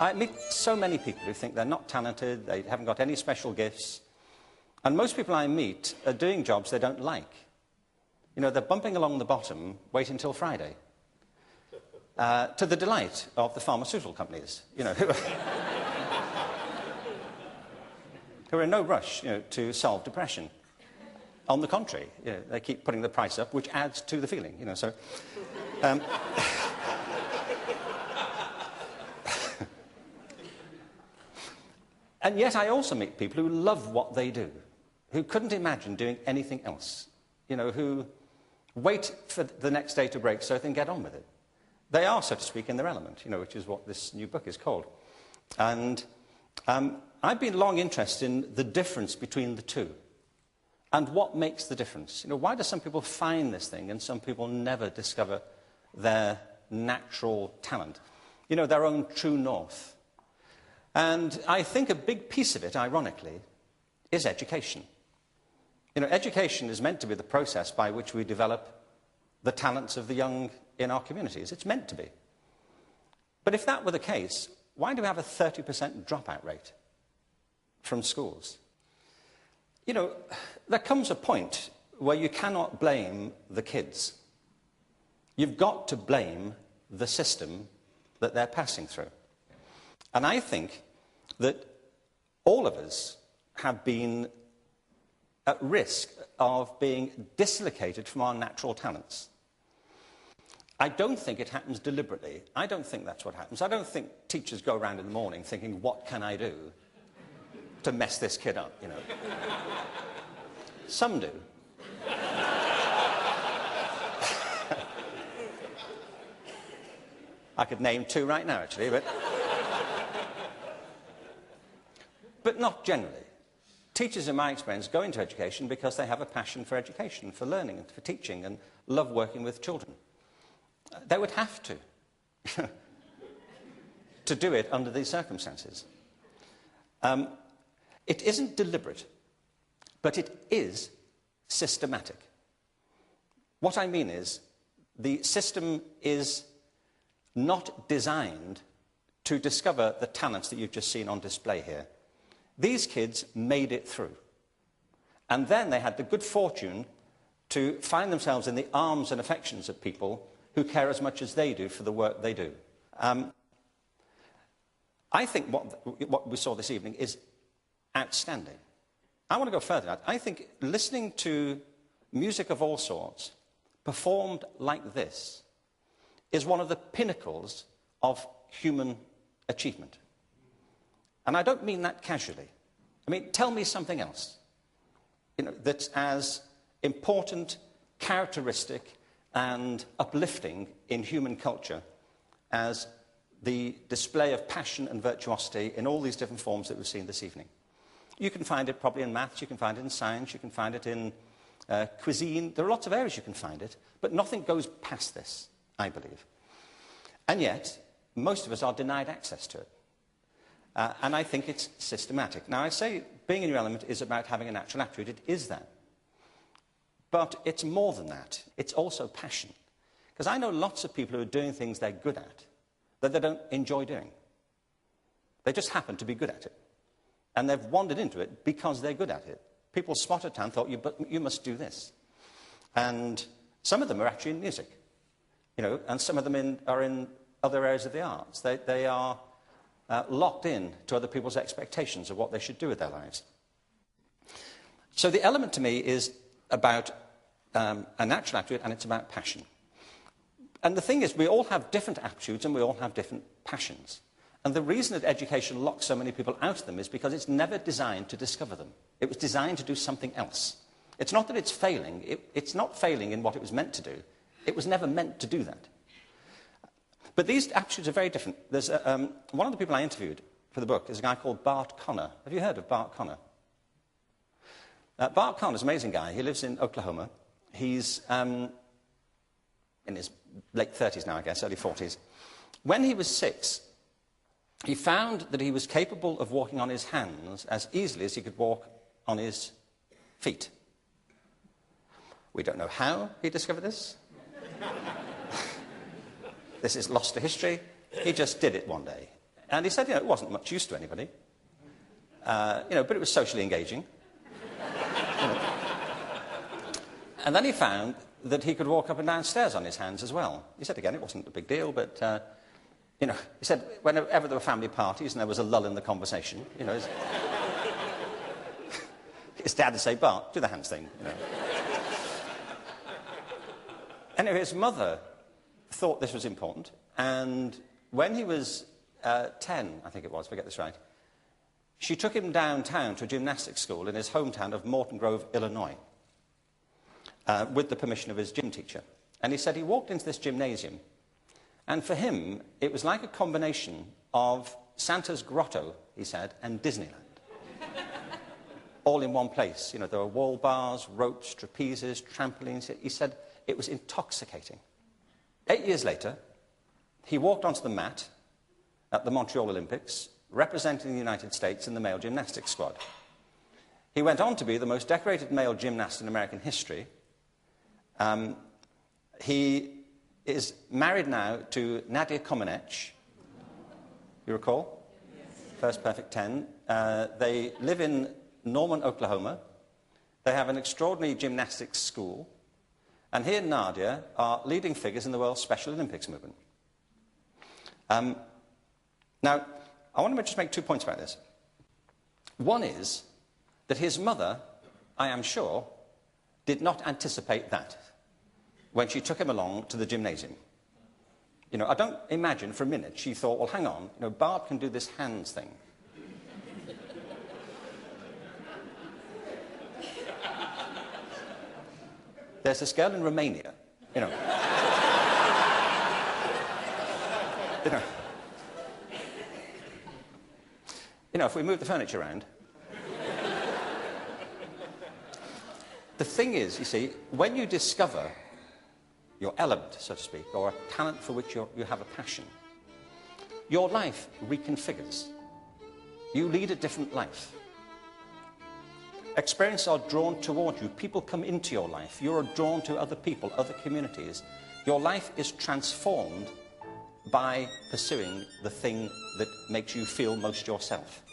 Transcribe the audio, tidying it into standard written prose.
I meet so many people who think they're not talented, they haven't got any special gifts, and most people I meet are doing jobs they don't like. You know, they're bumping along the bottom, waiting until Friday, to the delight of the pharmaceutical companies, you know, who are in no rush, you know, to solve depression. On the contrary, you know, they keep putting the price up, which adds to the feeling, you know, so... And yet I also meet people who love what they do, who couldn't imagine doing anything else, you know, who wait for the next day to break so they can get on with it. They are, so to speak, in their element, you know, which is what this new book is called. And I've been long interested in the difference between the two and what makes the difference. You know, why do some people find this thing and some people never discover their natural talent, you know, their own true north? And I think a big piece of it, ironically, is education. You know, education is meant to be the process by which we develop the talents of the young in our communities. It's meant to be. But if that were the case, why do we have a 30% dropout rate from schools? You know, there comes a point where you cannot blame the kids. You've got to blame the system that they're passing through. And I think that all of us have been at risk of being dislocated from our natural talents. I don't think it happens deliberately. I don't think that's what happens. I don't think teachers go around in the morning thinking, what can I do to mess this kid up, you know? Some do. I could name two right now, actually, but not generally. Teachers, in my experience, go into education because they have a passion for education, for learning and for teaching, and love working with children. They would have to do it under these circumstances. It isn't deliberate, but it is systematic. What I mean is, the system is not designed to discover the talents that you've just seen on display here. These kids made it through. And then they had the good fortune to find themselves in the arms and affections of people who care as much as they do for the work they do. I think what we saw this evening is outstanding. I want to go further. I think listening to music of all sorts, performed like this, is one of the pinnacles of human achievement. And I don't mean that casually. I mean, tell me something else, you know, that's as important, characteristic, and uplifting in human culture as the display of passion and virtuosity in all these different forms that we've seen this evening. You can find it probably in maths, you can find it in science, you can find it in cuisine. There are lots of areas you can find it, but nothing goes past this, I believe. And yet, most of us are denied access to it. And I think it's systematic. Now, I say being in your element is about having a natural aptitude. It is that. But it's more than that. It's also passion. Because I know lots of people who are doing things they're good at that they don't enjoy doing. They just happen to be good at it. And they've wandered into it because they're good at it. People spotted it and thought, you must do this. And some of them are actually in music. You know, and some of them are in other areas of the arts. They are locked in to other people's expectations of what they should do with their lives. So the element to me is about a natural aptitude, and it's about passion. And the thing is, we all have different aptitudes and we all have different passions. And the reason that education locks so many people out of them is because it's never designed to discover them. It was designed to do something else. It's not that it's failing. It's not failing in what it was meant to do. It was never meant to do that. But these aptitudes are very different. There's one of the people I interviewed for the book is a guy called Bart Conner. Have you heard of Bart Conner? Bart Conner is an amazing guy. He lives in Oklahoma. He's in his late 30s now, I guess, early 40s. When he was 6, he found that he was capable of walking on his hands as easily as he could walk on his feet. We don't know how he discovered this. This is lost to history. He just did it one day. And he said, it wasn't much use to anybody, but it was socially engaging. And then he found that he could walk up and down stairs on his hands as well. He said, again, it wasn't a big deal, but, he said whenever there were family parties and there was a lull in the conversation, his dad would say, Bart, do the hands thing, Anyway, his mother thought this was important, and when he was 10, I think it was, if I get this right, she took him downtown to a gymnastics school in his hometown of Morton Grove, Illinois, with the permission of his gym teacher. And he said he walked into this gymnasium, and for him, it was like a combination of Santa's Grotto, he said, and Disneyland. All in one place. There were wall bars, ropes, trapezes, trampolines. He said it was intoxicating. 8 years later, he walked onto the mat at the Montreal Olympics, representing the United States in the male gymnastics squad. He went on to be the most decorated male gymnast in American history. He is married now to Nadia Comaneci. You recall? Yes. First Perfect 10. They live in Norman, Oklahoma. They have an extraordinary gymnastics school. And he and Nadia are leading figures in the world's Special Olympics movement. Now, I want to just make 2 points about this. One is that his mother, I am sure, did not anticipate that when she took him along to the gymnasium. I don't imagine for a minute she thought, well, hang on, Bart can do this hands thing. There's this girl in Romania, if we move the furniture around. The thing is, you see, when you discover your element, so to speak, or a talent for which you have a passion, your life reconfigures. You lead a different life. Experiences are drawn toward you. People come into your life. You're drawn to other people, other communities. Your life is transformed by pursuing the thing that makes you feel most yourself.